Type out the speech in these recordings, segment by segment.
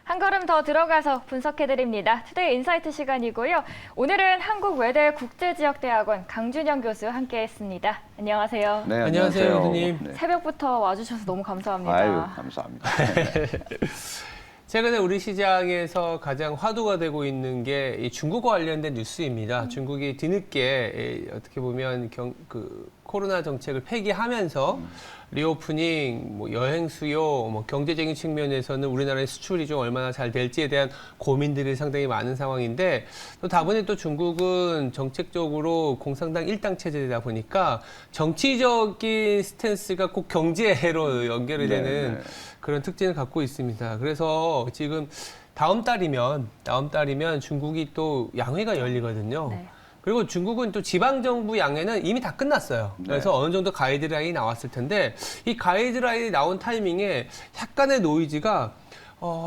한 걸음 더 들어가서 분석해드립니다. 투데이 인사이트 시간이고요. 오늘은 한국외대 국제지역대학원 강준영 교수 함께했습니다. 안녕하세요. 네, 안녕하세요, 교수님. 네. 새벽부터 와주셔서 너무 감사합니다. 아유, 감사합니다. 최근에 우리 시장에서 가장 화두가 되고 있는 게 이 중국과 관련된 뉴스입니다. 중국이 뒤늦게 어떻게 보면 코로나 정책을 폐기하면서 리오프닝, 여행 수요, 경제적인 측면에서는 우리나라의 수출이 좀 얼마나 잘 될지에 대한 고민들이 상당히 많은 상황인데 또 다분히 또 중국은 정책적으로 공산당 일당 체제다 보니까 정치적인 스탠스가 꼭 경제로 연결이 되는 그런 특징을 갖고 있습니다. 그래서 지금 다음 달이면 중국이 또 양회가 열리거든요. 네. 그리고 중국은 또 지방정부 양회는 이미 다 끝났어요. 그래서 어느 정도 가이드라인이 나왔을 텐데 이 가이드라인이 나온 타이밍에 약간의 노이즈가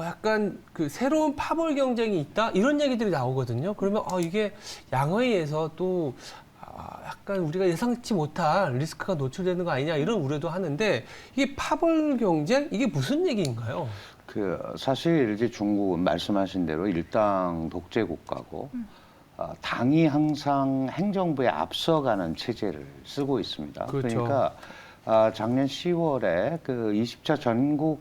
약간 새로운 파벌 경쟁이 있다? 이런 얘기들이 나오거든요. 그러면 이게 양회에서 또 약간 우리가 예상치 못한 리스크가 노출되는 거 아니냐 이런 우려도 하는데 이게 파벌 경쟁? 이게 무슨 얘기인가요? 사실 이제 중국은 말씀하신 대로 일당 독재 국가고 당이 항상 행정부에 앞서가는 체제를 쓰고 있습니다. 그렇죠. 그러니까 작년 10월에 20차 전국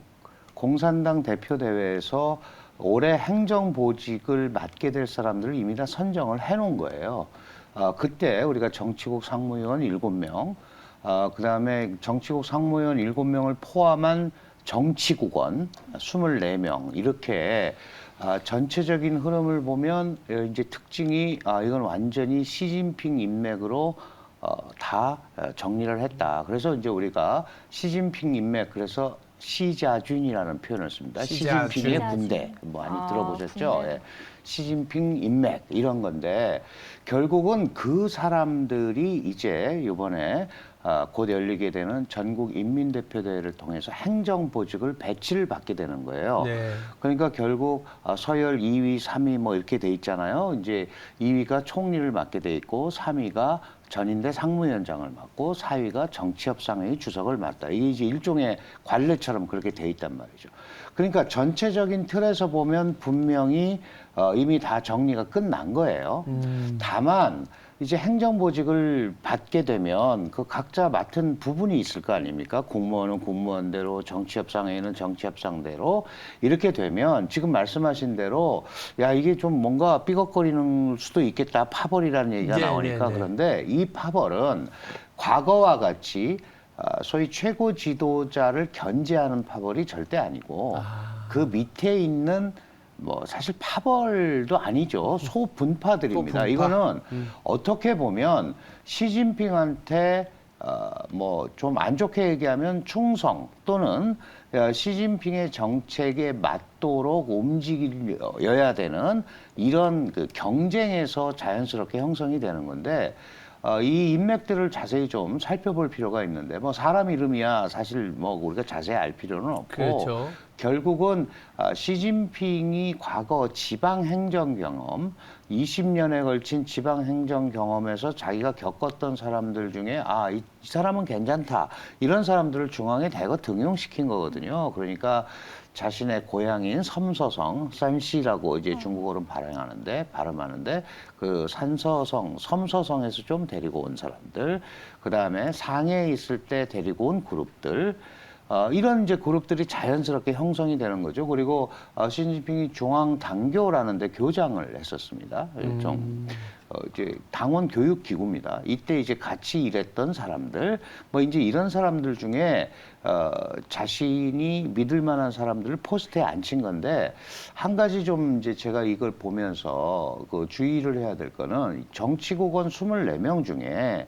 공산당 대표 대회에서 올해 행정보직을 맡게 될 사람들을 이미 다 선정을 해놓은 거예요. 그때 우리가 정치국 상무위원 7명, 그다음에 정치국 상무위원 7명을 포함한 정치국원 24명 이렇게 전체적인 흐름을 보면 이제 특징이 이건 완전히 시진핑 인맥으로 다 정리를 했다. 그래서 이제 우리가 시진핑 인맥 그래서 시자준이라는 표현을 씁니다. 시진핑의 군대 많이 들어보셨죠? 군대. 예. 시진핑 인맥 이런 건데 결국은 그 사람들이 이제 이번에 곧 열리게 되는 전국 인민대표대회를 통해서 행정보직을 배치를 받게 되는 거예요. 네. 그러니까 결국 서열 2위, 3위 뭐 이렇게 돼 있잖아요. 이제 2위가 총리를 맡게 돼 있고 3위가 전인대 상무위원장을 맡고 4위가 정치협상회의 주석을 맡다. 이게 이제 일종의 관례처럼 그렇게 돼 있단 말이죠. 그러니까 전체적인 틀에서 보면 분명히 이미 다 정리가 끝난 거예요. 다만 이제 행정보직을 받게 되면 그 각자 맡은 부분이 있을 거 아닙니까? 공무원은 공무원대로, 정치협상회의는 정치협상대로 이렇게 되면 지금 말씀하신 대로 이게 좀 뭔가 삐걱거리는 수도 있겠다. 파벌이라는 얘기가 나오니까 그런데 이 파벌은 과거와 같이 소위 최고 지도자를 견제하는 파벌이 절대 아니고 그 밑에 있는 사실 파벌도 아니죠. 소분파들입니다. 소분파? 이거는 어떻게 보면 시진핑한테 좀 안 좋게 얘기하면 충성 또는 시진핑의 정책에 맞도록 움직여야 되는 이런 경쟁에서 자연스럽게 형성이 되는 건데 이 인맥들을 자세히 좀 살펴볼 필요가 있는데 사람 이름이야 사실 우리가 자세히 알 필요는 없고 그렇죠. 결국은 시진핑이 과거 지방 행정 경험 20년에 걸친 지방 행정 경험에서 자기가 겪었던 사람들 중에 이 사람은 괜찮다 이런 사람들을 중앙에 대거 등용시킨 거거든요. 그러니까 자신의 고향인 섬서성, 쌈시라고 이제 중국어로 발음하는데 그 산서성, 섬서성에서 좀 데리고 온 사람들, 그 다음에 상해에 있을 때 데리고 온 그룹들, 이런 이제 그룹들이 자연스럽게 형성이 되는 거죠. 그리고 시진핑이 중앙당교라는 데 교장을 했었습니다. 이제 당원 교육 기구입니다. 이때 이제 같이 일했던 사람들, 이제 이런 사람들 중에 자신이 믿을 만한 사람들을 포스트에 앉힌 건데 한 가지 좀 이제 제가 이걸 보면서 주의를 해야 될 거는 정치국원 24명 중에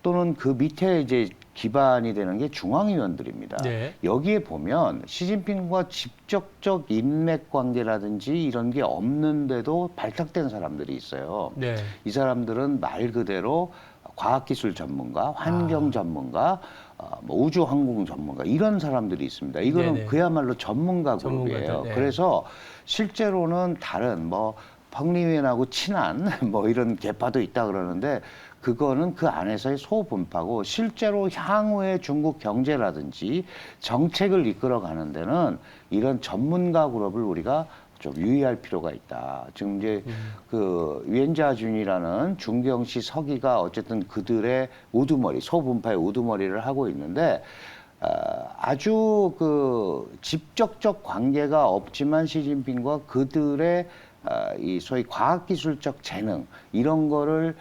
또는 그 밑에 이제 기반이 되는 게 중앙위원들입니다. 네. 여기에 보면 시진핑과 직접적 인맥 관계라든지 이런 게 없는데도 발탁된 사람들이 있어요. 네. 이 사람들은 말 그대로 과학기술 전문가, 환경 전문가, 우주항공 전문가 이런 사람들이 있습니다. 이거는 네네. 그야말로 전문가 그룹이에요. 네. 그래서 실제로는 다른 펑리위원하고 친한 뭐 이런 계파도 있다 그러는데 그거는 그 안에서의 소분파고 실제로 향후의 중국 경제라든지 정책을 이끌어가는 데는 이런 전문가 그룹을 우리가 좀 유의할 필요가 있다. 지금 이제 그 위엔자준이라는 중경시 서기가 어쨌든 그들의 우두머리, 소분파의 우두머리를 하고 있는데 아주 그 직접적 관계가 없지만 시진핑과 그들의 이 소위 과학기술적 재능 이런 거를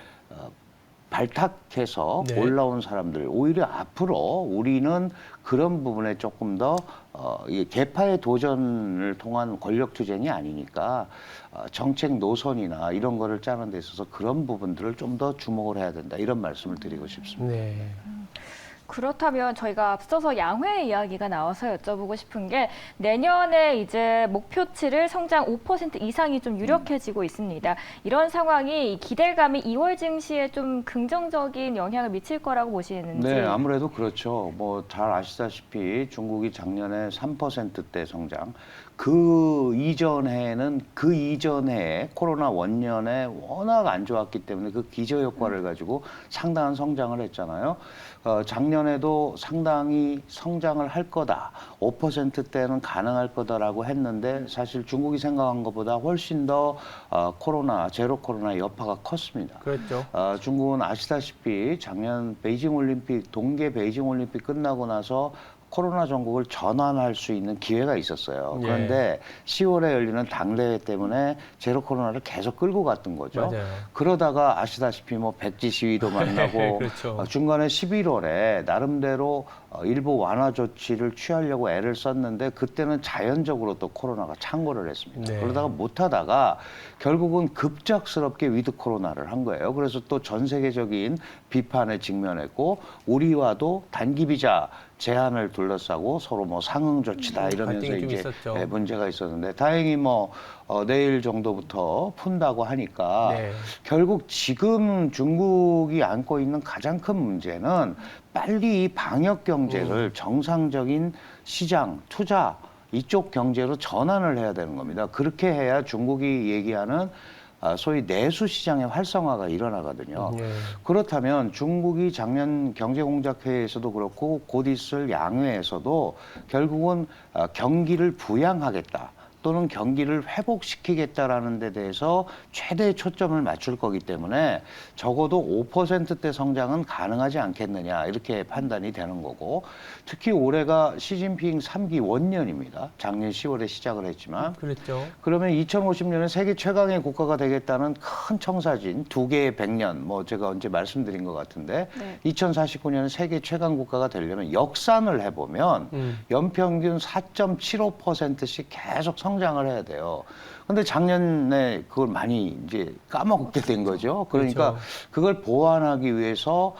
발탁해서 네. 올라온 사람들 오히려 앞으로 우리는 그런 부분에 조금 더 이 계파의 도전을 통한 권력 투쟁이 아니니까 정책 노선이나 이런 거를 짜는 데 있어서 그런 부분들을 좀 더 주목을 해야 된다 이런 말씀을 드리고 싶습니다. 네. 그렇다면 저희가 앞서서 양회 이야기가 나와서 여쭤보고 싶은 게 내년에 이제 목표치를 성장 5% 이상이 좀 유력해지고 있습니다. 이런 상황이 기대감이 2월 증시에 좀 긍정적인 영향을 미칠 거라고 보시는지. 네, 아무래도 그렇죠. 뭐 잘 아시다시피 중국이 작년에 3%대 성장, 그 이전에는 그 이전에 코로나 원년에 워낙 안 좋았기 때문에 그 기저 효과를 가지고 상당한 성장을 했잖아요. 작년에도 상당히 성장을 할 거다. 5%대는 가능할 거다라고 했는데 사실 중국이 생각한 것보다 훨씬 더 코로나, 제로 코로나 여파가 컸습니다. 그렇죠. 중국은 아시다시피 작년 베이징 올림픽, 동계 베이징 올림픽 끝나고 나서 코로나 전국을 전환할 수 있는 기회가 있었어요. 그런데 10월에 열리는 당대회 때문에 제로 코로나를 계속 끌고 갔던 거죠. 맞아요. 그러다가 아시다시피 뭐 백지 시위도 만나고 그렇죠. 중간에 11월에 나름대로 일부 완화 조치를 취하려고 애를 썼는데 그때는 자연적으로 또 코로나가 창궐을 했습니다. 네. 그러다가 못하다가 결국은 급작스럽게 위드 코로나를 한 거예요. 그래서 또 전 세계적인 비판에 직면했고 우리와도 단기 비자 제한을 둘러싸고 서로 뭐 상응 조치다 이러면서 갈등이 좀 이제 있었죠. 문제가 있었는데 다행히 뭐 내일 정도부터 푼다고 하니까 네. 결국 지금 중국이 안고 있는 가장 큰 문제는 빨리 이 방역 경제를 정상적인 시장, 투자 이쪽 경제로 전환을 해야 되는 겁니다. 그렇게 해야 중국이 얘기하는 소위 내수 시장의 활성화가 일어나거든요. 네. 그렇다면 중국이 작년 경제공작회의에서도 그렇고 곧 있을 양회에서도 결국은 경기를 부양하겠다. 또는 경기를 회복시키겠다라는 데 대해서 최대의 초점을 맞출 거기 때문에 적어도 5%대 성장은 가능하지 않겠느냐 이렇게 판단이 되는 거고 특히 올해가 시진핑 3기 원년입니다. 작년 10월에 시작을 했지만 그렇죠. 그러면 2050년에 세계 최강의 국가가 되겠다는 큰 청사진 두 개의 100년 뭐 제가 언제 말씀드린 것 같은데 네. 2049년에 세계 최강 국가가 되려면 역산을 해보면 연평균 4.75%씩 계속 성장을 해야 돼요. 근데 작년에 그걸 많이 이제 까먹게 된 거죠. 그러니까 그렇죠. 그걸 보완하기 위해서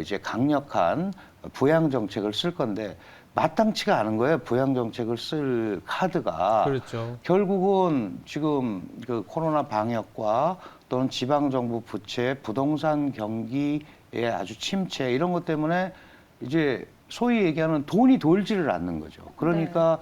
이제 강력한 부양 정책을 쓸 건데 마땅치가 않은 거예요. 부양 정책을 쓸 카드가. 그렇죠. 결국은 지금 그 코로나 방역과 또는 지방정부 부채, 부동산 경기의 아주 침체 이런 것 때문에 이제 소위 얘기하는 돈이 돌지를 않는 거죠. 그러니까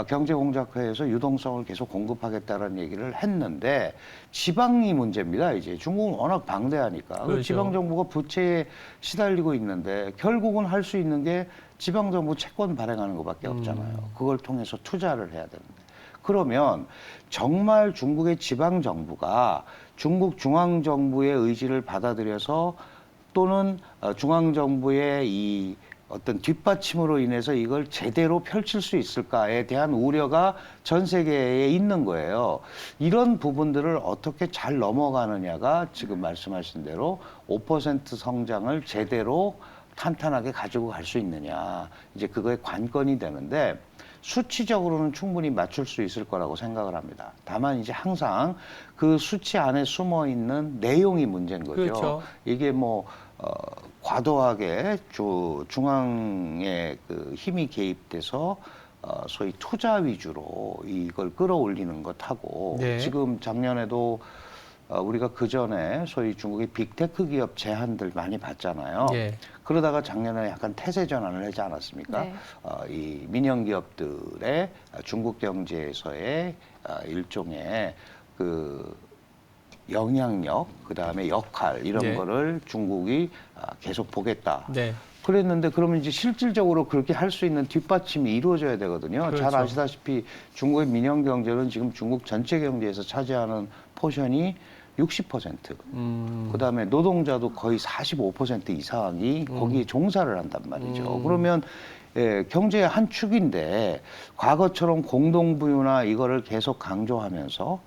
경제공작회에서 유동성을 계속 공급하겠다는 얘기를 했는데 지방이 문제입니다. 이제 중국은 워낙 방대하니까 그렇죠. 지방정부가 부채에 시달리고 있는데 결국은 할 수 있는 게 지방정부 채권 발행하는 것밖에 없잖아요. 그걸 통해서 투자를 해야 되는데. 그러면 정말 중국의 지방정부가 중국 중앙정부의 의지를 받아들여서 또는 중앙정부의 이 어떤 뒷받침으로 인해서 이걸 제대로 펼칠 수 있을까에 대한 우려가 전 세계에 있는 거예요. 이런 부분들을 어떻게 잘 넘어가느냐가 지금 말씀하신 대로 5% 성장을 제대로 탄탄하게 가지고 갈 수 있느냐. 이제 그거의 관건이 되는데 수치적으로는 충분히 맞출 수 있을 거라고 생각을 합니다. 다만 이제 항상 그 수치 안에 숨어 있는 내용이 문제인 거죠. 그렇죠. 이게 뭐 과도하게 중앙의 그 힘이 개입돼서 소위 투자 위주로 이걸 끌어올리는 것하고 네. 지금 작년에도 우리가 그 전에 소위 중국의 빅테크 기업 제한들 많이 봤잖아요. 예. 그러다가 작년에 약간 태세 전환을 하지 않았습니까? 네. 이 민영 기업들의 중국 경제에서의 일종의 그 영향력, 그다음에 역할 이런 네. 거를 중국이 계속 보겠다. 네. 그랬는데 그러면 이제 실질적으로 그렇게 할 수 있는 뒷받침이 이루어져야 되거든요. 그렇죠. 잘 아시다시피 중국의 민영 경제는 지금 중국 전체 경제에서 차지하는 포션이 60%. 그다음에 노동자도 거의 45% 이상이 거기에 종사를 한단 말이죠. 그러면 경제의 한 축인데 과거처럼 공동부유나 이거를 계속 강조하면서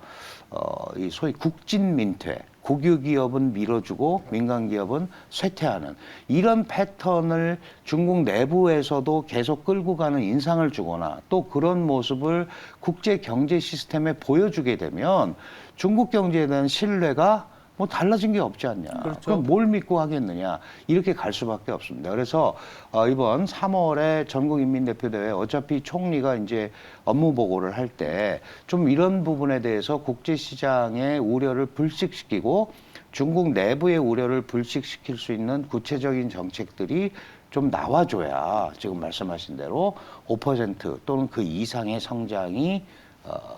이 소위 국진민퇴, 국유기업은 밀어주고 민간기업은 쇠퇴하는 이런 패턴을 중국 내부에서도 계속 끌고 가는 인상을 주거나 또 그런 모습을 국제 경제 시스템에 보여주게 되면 중국 경제에 대한 신뢰가 뭐 달라진 게 없지 않냐. 그렇죠. 그럼 뭘 믿고 하겠느냐. 이렇게 갈 수밖에 없습니다. 그래서 이번 3월에 전국인민대표대회 어차피 총리가 이제 업무 보고를 할 때 좀 이런 부분에 대해서 국제시장의 우려를 불식시키고 중국 내부의 우려를 불식시킬 수 있는 구체적인 정책들이 좀 나와줘야 지금 말씀하신 대로 5% 또는 그 이상의 성장이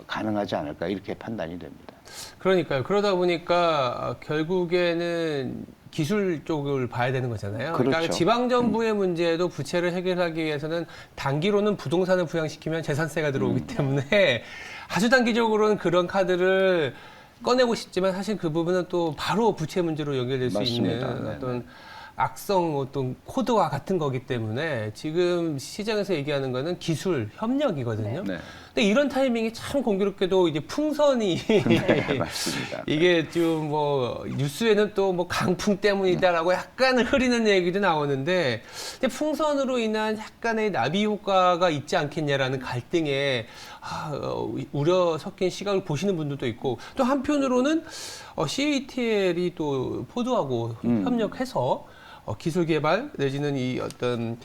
가능하지 않을까 이렇게 판단이 됩니다. 그러니까요. 그러다 보니까 결국에는 기술 쪽을 봐야 되는 거잖아요. 그렇죠. 그러니까 지방정부의 문제도 부채를 해결하기 위해서는 단기로는 부동산을 부양시키면 재산세가 들어오기 때문에 아주 단기적으로는 그런 카드를 꺼내고 싶지만 사실 그 부분은 또 바로 부채 문제로 연결될 수 맞습니다. 있는 네네. 어떤 악성 어떤 코드와 같은 거기 때문에 지금 시장에서 얘기하는 거는 기술 협력이거든요. 네. 근데 이런 타이밍이 참 공교롭게도 이제 풍선이 네, 맞습니다. 이게 좀 뭐 뉴스에는 또 뭐 강풍 때문이다라고 약간은 흐리는 얘기도 나오는데 근데 풍선으로 인한 약간의 나비 효과가 있지 않겠냐라는 갈등에 우려 섞인 시각을 보시는 분들도 있고 또 한편으로는 CATL이 또 포드하고 협력해서 기술 개발 내지는 이 어떤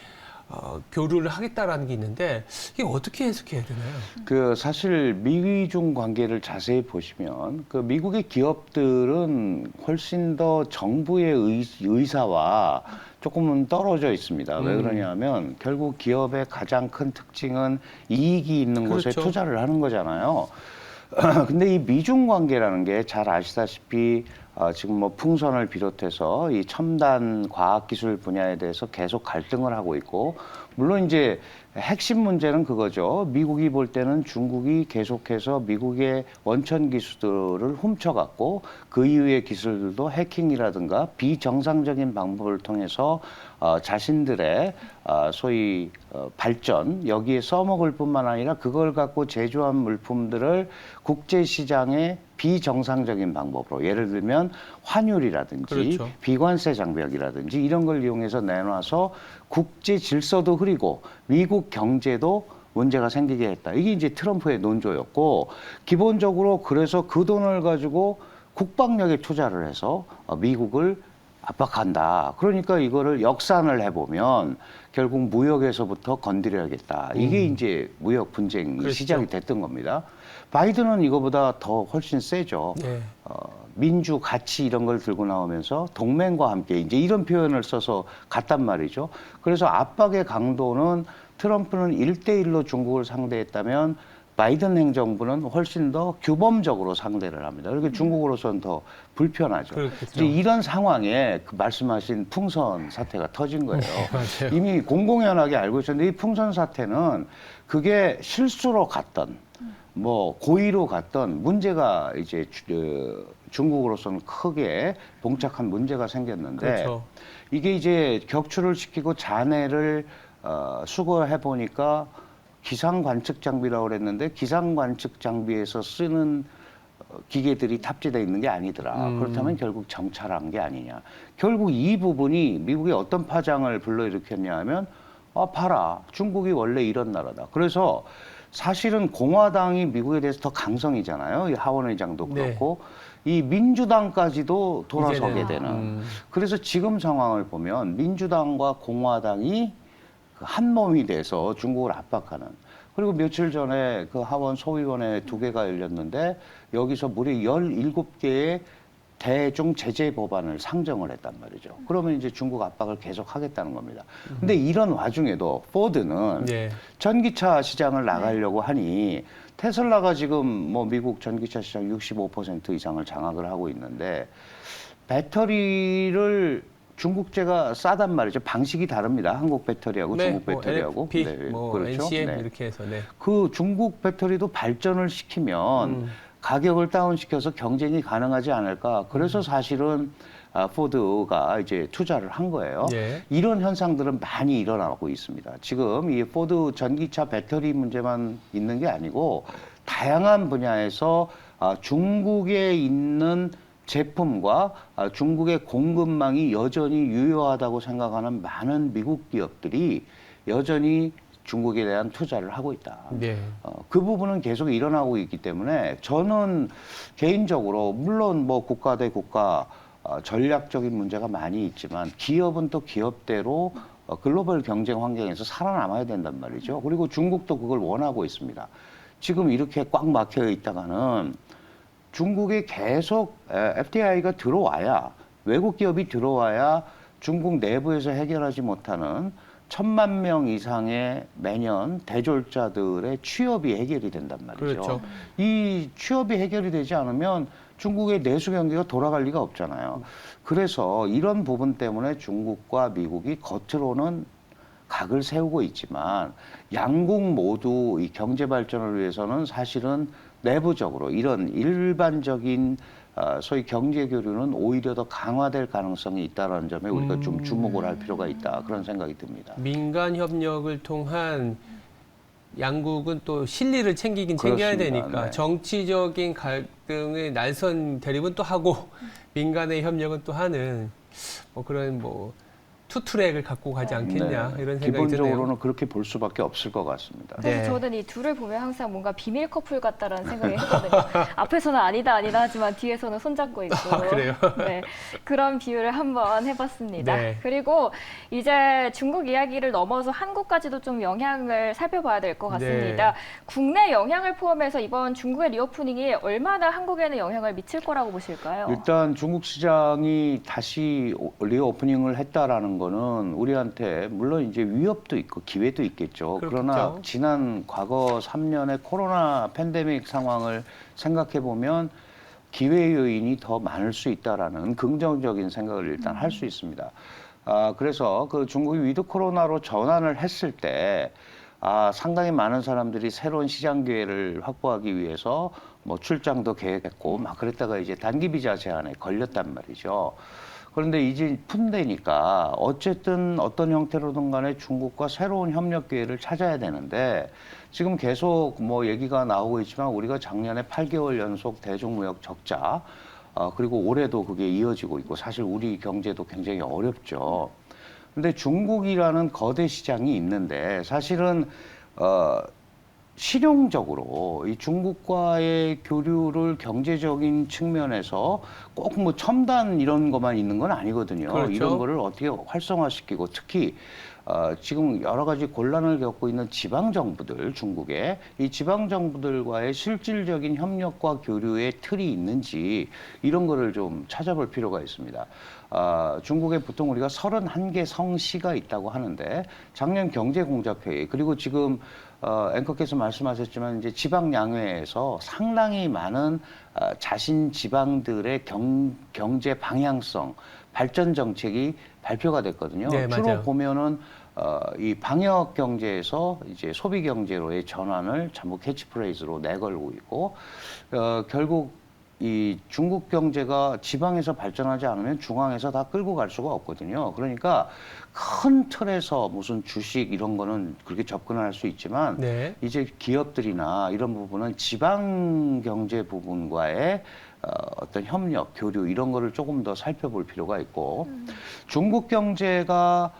교류를 하겠다라는 게 있는데 이게 어떻게 해석해야 되나요? 그 사실 미중 관계를 자세히 보시면 그 미국의 기업들은 훨씬 더 정부의 의사와 조금은 떨어져 있습니다. 왜 그러냐면 결국 기업의 가장 큰 특징은 이익이 있는 곳에 그렇죠. 투자를 하는 거잖아요. 근데 이 미중 관계라는 게 잘 아시다시피 지금 뭐 풍선을 비롯해서 이 첨단 과학기술 분야에 대해서 계속 갈등을 하고 있고 물론 이제 핵심 문제는 그거죠. 미국이 볼 때는 중국이 계속해서 미국의 원천 기술들을 훔쳐갔고 그 이후의 기술들도 해킹이라든가 비정상적인 방법을 통해서 자신들의 소위 발전 여기에 써먹을 뿐만 아니라 그걸 갖고 제조한 물품들을 국제시장에 비정상적인 방법으로 예를 들면 환율이라든지 그렇죠. 비관세 장벽이라든지 이런 걸 이용해서 내놔서 국제 질서도 흐리고 미국 경제도 문제가 생기게 했다. 이게 이제 트럼프의 논조였고 기본적으로 그래서 그 돈을 가지고 국방력에 투자를 해서 미국을 압박한다. 그러니까 이거를 역산을 해보면 결국 무역에서부터 건드려야겠다. 이게 이제 무역 분쟁이 그렇죠. 시작이 됐던 겁니다. 바이든은 이거보다 더 훨씬 세죠. 네. 민주 가치 이런 걸 들고 나오면서 동맹과 함께 이제 이런 표현을 써서 갔단 말이죠. 그래서 압박의 강도는 트럼프는 1대1로 중국을 상대했다면 바이든 행정부는 훨씬 더 규범적으로 상대를 합니다. 그러니까 중국으로서는 더 불편하죠. 그렇겠죠. 이제 이런 상황에 그 말씀하신 풍선 사태가 터진 거예요. 맞아요. 이미 공공연하게 알고 있었는데 이 풍선 사태는 그게 실수로 갔던 뭐 고의로 갔던 문제가 이제 중국으로서는 크게 봉착한 문제가 생겼는데 그렇죠. 이게 이제 격추를 시키고 잔해를 수거해 보니까 기상 관측 장비라고 그랬는데 기상 관측 장비에서 쓰는 기계들이 탑재되어 있는 게 아니더라. 그렇다면 결국 정찰한 게 아니냐. 결국 이 부분이 미국의 어떤 파장을 불러일으켰냐 하면 봐라. 중국이 원래 이런 나라다. 그래서 사실은 공화당이 미국에 대해서 더 강성이잖아요. 이 하원 의장도 그렇고 이 민주당까지도 돌아서게 이제는, 되는. 그래서 지금 상황을 보면 민주당과 공화당이 한 몸이 돼서 중국을 압박하는. 그리고 며칠 전에 그 하원 소위원회 2개가 열렸는데 여기서 무려 17개의 대중 제재 법안을 상정을 했단 말이죠. 그러면 이제 중국 압박을 계속 하겠다는 겁니다. 근데 이런 와중에도 포드는 네. 전기차 시장을 나가려고 하니 테슬라가 지금 뭐 미국 전기차 시장 65% 이상을 장악을 하고 있는데 배터리를 중국제가 싸단 말이죠. 방식이 다릅니다. 한국 배터리하고 중국 배터리하고. LFP, 뭐 그렇죠. NCM 이렇게 해서 네. 그 중국 배터리도 발전을 시키면 가격을 다운시켜서 경쟁이 가능하지 않을까. 그래서 사실은 포드가 이제 투자를 한 거예요. 예. 이런 현상들은 많이 일어나고 있습니다. 지금 이 포드 전기차 배터리 문제만 있는 게 아니고 다양한 분야에서 중국에 있는 제품과 중국의 공급망이 여전히 유효하다고 생각하는 많은 미국 기업들이 여전히 중국에 대한 투자를 하고 있다. 네. 그 부분은 계속 일어나고 있기 때문에 저는 개인적으로 물론 뭐 국가 대 국가 전략적인 문제가 많이 있지만 기업은 또 기업대로 글로벌 경쟁 환경에서 살아남아야 된단 말이죠. 그리고 중국도 그걸 원하고 있습니다. 지금 이렇게 꽉 막혀 있다가는 중국에 계속 FDI가 들어와야 외국 기업이 들어와야 중국 내부에서 해결하지 못하는 1,000만 명 이상의 매년 대졸자들의 취업이 해결이 된단 말이죠. 그렇죠. 이 취업이 해결이 되지 않으면 중국의 내수 경기가 돌아갈 리가 없잖아요. 그래서 이런 부분 때문에 중국과 미국이 겉으로는 각을 세우고 있지만 양국 모두 이 경제 발전을 위해서는 사실은 내부적으로 이런 일반적인 소위 경제 교류는 오히려 더 강화될 가능성이 있다는 점에 우리가 좀 주목을 할 필요가 있다. 그런 생각이 듭니다. 민간 협력을 통한 양국은 또 실리를 챙겨야 그렇습니다. 되니까 네. 정치적인 갈등의 날선 대립은 또 하고 민간의 협력은 또 하는 뭐 그런 뭐 투트랙을 갖고 가지 않겠냐 네. 이런 생각이 기본적으로는 드네요. 그렇게 볼 수밖에 없을 것 같습니다. 그래서 네. 저는 이 둘을 보면 항상 뭔가 비밀 커플 같다라는 생각이 했거든요. 앞에서는 아니다 하지만 뒤에서는 손잡고 있고. 그래요? 네, 그런 비유를 한번 해봤습니다. 네. 그리고 이제 중국 이야기를 넘어서 한국까지도 좀 영향을 살펴봐야 될 것 같습니다. 네. 국내 영향을 포함해서 이번 중국의 리오프닝이 얼마나 한국에는 영향을 미칠 거라고 보실까요? 일단 중국 시장이 다시 리오프닝을 했다라는 거는 우리한테 물론 이제 위협도 있고 기회도 있겠죠. 그러나 그렇겠죠. 지난 과거 3년의 코로나 팬데믹 상황을 생각해 보면 기회 요인이 더 많을 수 있다라는 긍정적인 생각을 일단 할 수 있습니다. 그래서 그 중국이 위드 코로나로 전환을 했을 때 상당히 많은 사람들이 새로운 시장 기회를 확보하기 위해서 뭐 출장도 계획했고 막 그랬다가 이제 단기 비자 제한에 걸렸단 말이죠. 그런데 이제 푼대니까 어쨌든 어떤 형태로든 간에 중국과 새로운 협력 기회를 찾아야 되는데 지금 계속 뭐 얘기가 나오고 있지만 우리가 작년에 8개월 연속 대중무역 적자 그리고 올해도 그게 이어지고 있고 사실 우리 경제도 굉장히 어렵죠. 근데 중국이라는 거대 시장이 있는데 사실은 실용적으로 이 중국과의 교류를 경제적인 측면에서 꼭 뭐 첨단 이런 것만 있는 건 아니거든요. 그렇죠. 이런 거를 어떻게 활성화시키고 특히 지금 여러 가지 곤란을 겪고 있는 지방 정부들 중국에 이 지방 정부들과의 실질적인 협력과 교류의 틀이 있는지 이런 거를 좀 찾아볼 필요가 있습니다. 중국에 보통 우리가 31개 성시가 있다고 하는데 작년 경제공작회의 그리고 지금 앵커께서 말씀하셨지만 이제 지방양회에서 상당히 많은 자신 지방들의 경제 방향성, 발전 정책이 발표가 됐거든요. 네, 주로 맞아요. 보면은 이 방역 경제에서 이제 소비 경제로의 전환을 전부 캐치프레이즈로 내걸고 있고 결국 이 중국 경제가 지방에서 발전하지 않으면 중앙에서 다 끌고 갈 수가 없거든요. 그러니까 큰 틀에서 무슨 주식 이런 거는 그렇게 접근할 수 있지만 네. 이제 기업들이나 이런 부분은 지방 경제 부분과의 어떤 협력, 교류 이런 거를 조금 더 살펴볼 필요가 있고 중국 경제가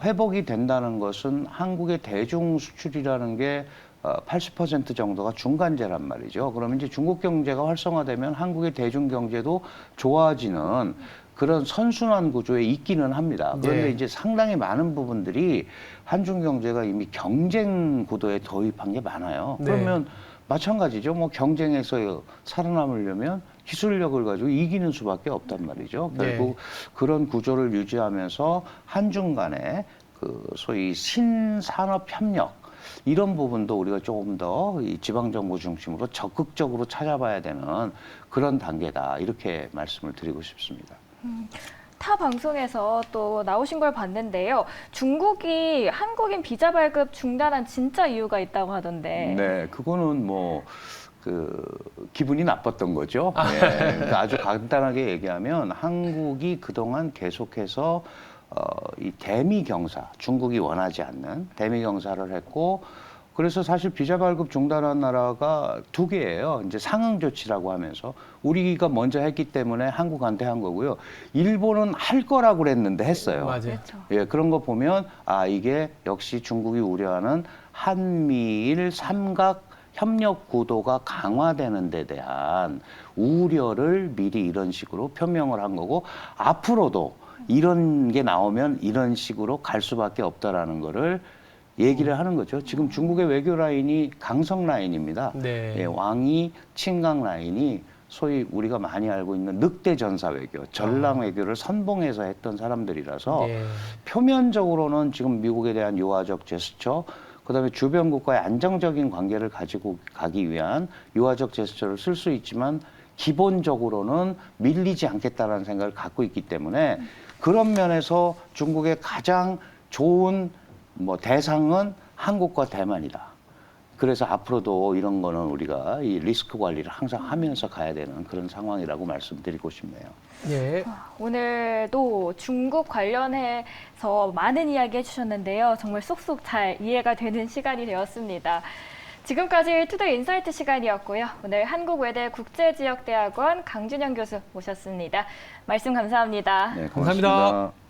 회복이 된다는 것은 한국의 대중 수출이라는 게 80% 정도가 중간재란 말이죠. 그러면 이제 중국 경제가 활성화되면 한국의 대중 경제도 좋아지는 그런 선순환 구조에 있기는 합니다. 그런데 네. 이제 상당히 많은 부분들이 한중 경제가 이미 경쟁 구도에 도입한 게 많아요. 네. 그러면 마찬가지죠. 뭐 경쟁에서 살아남으려면 기술력을 가지고 이기는 수밖에 없단 말이죠. 결국 네. 그런 구조를 유지하면서 한중 간에 그 소위 신산업 협력 이런 부분도 우리가 조금 더 이 지방정부 중심으로 적극적으로 찾아봐야 되는 그런 단계다. 이렇게 말씀을 드리고 싶습니다. 타 방송에서 또 나오신 걸 봤는데요. 중국이 한국인 비자 발급 중단한 진짜 이유가 있다고 하던데. 네, 그거는 뭐 기분이 나빴던 거죠. 예, 그러니까 아주 간단하게 얘기하면 한국이 그동안 계속해서 이 대미 경사, 중국이 원하지 않는 대미 경사를 했고, 그래서 사실 비자 발급 중단한 나라가 2개예요. 이제 상응 조치라고 하면서 우리가 먼저 했기 때문에 한국한테 한 거고요. 일본은 할 거라고 그랬는데 했어요. 맞아요. 그렇죠. 예, 그런 거 보면 이게 역시 중국이 우려하는 한미일 삼각 협력 구도가 강화되는 데 대한 우려를 미리 이런 식으로 표명을 한 거고, 앞으로도 이런 게 나오면 이런 식으로 갈 수밖에 없다라는 거를 얘기를 하는 거죠. 지금 중국의 외교 라인이 강성 라인입니다. 네. 예, 왕이 친강 라인이 소위 우리가 많이 알고 있는 늑대 전사 외교, 전랑 외교를 선봉해서 했던 사람들이라서 네. 표면적으로는 지금 미국에 대한 유화적 제스처, 그다음에 주변 국가의 안정적인 관계를 가지고 가기 위한 유화적 제스처를 쓸 수 있지만 기본적으로는 밀리지 않겠다라는 생각을 갖고 있기 때문에 그런 면에서 중국의 가장 좋은 대상은 한국과 대만이다. 그래서 앞으로도 이런 거는 우리가 이 리스크 관리를 항상 하면서 가야 되는 그런 상황이라고 말씀드리고 싶네요. 네. 오늘도 중국 관련해서 많은 이야기 해주셨는데요. 정말 쏙쏙 잘 이해가 되는 시간이 되었습니다. 지금까지 투데이 인사이트 시간이었고요. 오늘 한국외대 국제지역대학원 강준영 교수 모셨습니다. 말씀 감사합니다. 네, 감사합니다. 고맙습니다.